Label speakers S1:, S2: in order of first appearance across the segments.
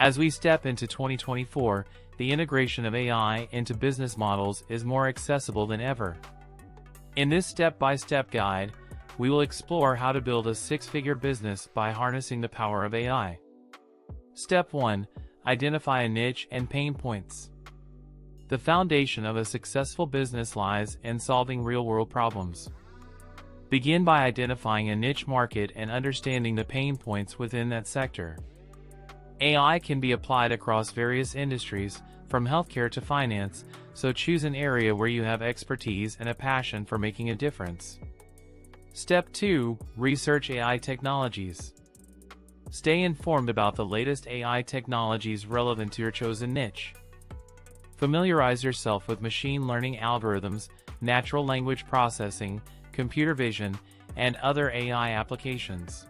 S1: As we step into 2024, the integration of AI into business models is more accessible than ever. In this step-by-step guide, we will explore how to build a six-figure business by harnessing the power of AI. Step 1. Identify a niche and pain points. The foundation of a successful business lies in solving real-world problems. Begin by identifying a niche market and understanding the pain points within that sector. AI can be applied across various industries, from healthcare to finance, so choose an area where you have expertise and a passion for making a difference. Step 2. Research AI technologies. Stay informed about the latest AI technologies relevant to your chosen niche. Familiarize yourself with machine learning algorithms, natural language processing, computer vision, and other AI applications.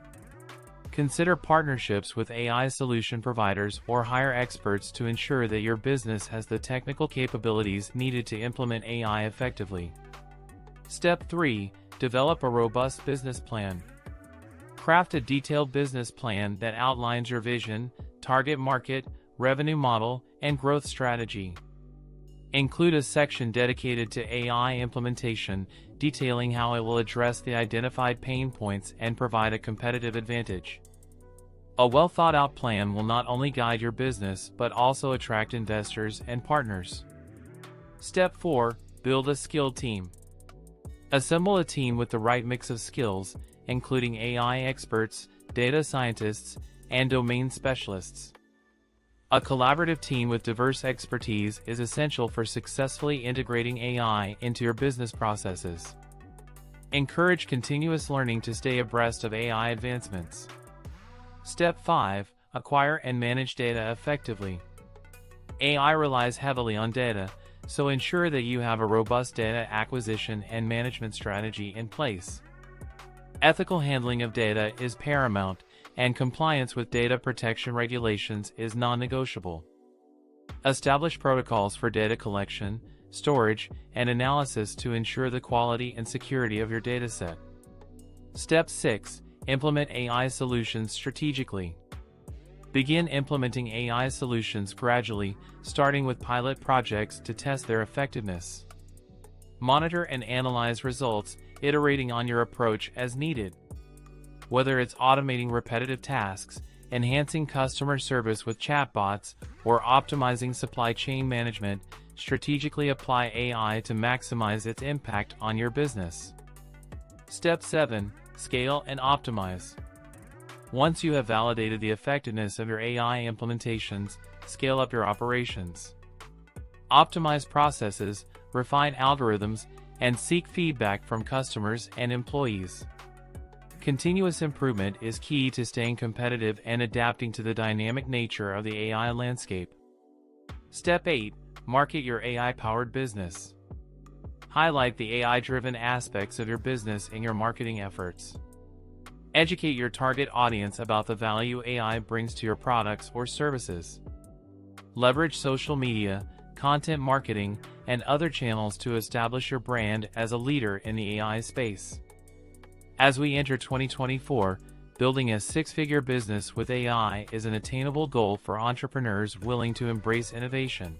S1: Consider partnerships with AI solution providers or hire experts to ensure that your business has the technical capabilities needed to implement AI effectively. Step 3. Develop a robust business plan. Craft a detailed business plan that outlines your vision, target market, revenue model, and growth strategy. Include a section dedicated to AI implementation, detailing how it will address the identified pain points and provide a competitive advantage. A well-thought-out plan will not only guide your business but also attract investors and partners. Step 4. Build a skilled team. Assemble a team with the right mix of skills, including AI experts, data scientists, and domain specialists. A collaborative team with diverse expertise is essential for successfully integrating AI into your business processes. Encourage continuous learning to stay abreast of AI advancements. Step 5. Acquire and manage data effectively. AI relies heavily on data, so ensure that you have a robust data acquisition and management strategy in place. Ethical handling of data is paramount, and compliance with data protection regulations is non-negotiable. Establish protocols for data collection, storage, and analysis to ensure the quality and security of your dataset. Step 6. Implement AI solutions strategically. Begin implementing AI solutions gradually, starting with pilot projects to test their effectiveness. Monitor and analyze results, iterating on your approach as needed. Whether it's automating repetitive tasks, enhancing customer service with chatbots, or optimizing supply chain management, strategically apply AI to maximize its impact on your business. Step 7. Scale and optimize. Once you have validated the effectiveness of your AI implementations, scale up your operations. Optimize processes, refine algorithms, and seek feedback from customers and employees. Continuous improvement is key to staying competitive and adapting to the dynamic nature of the AI landscape. Step 8. Market your AI-powered business. Highlight the AI-driven aspects of your business in your marketing efforts. Educate your target audience about the value AI brings to your products or services. Leverage social media, content marketing, and other channels to establish your brand as a leader in the AI space. As we enter 2024, building a six-figure business with AI is an attainable goal for entrepreneurs willing to embrace innovation.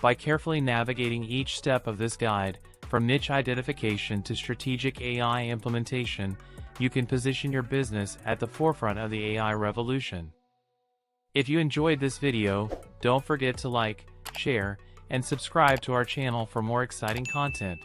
S1: By carefully navigating each step of this guide, from niche identification to strategic AI implementation, you can position your business at the forefront of the AI revolution. If you enjoyed this video, don't forget to like, share, and subscribe to our channel for more exciting content.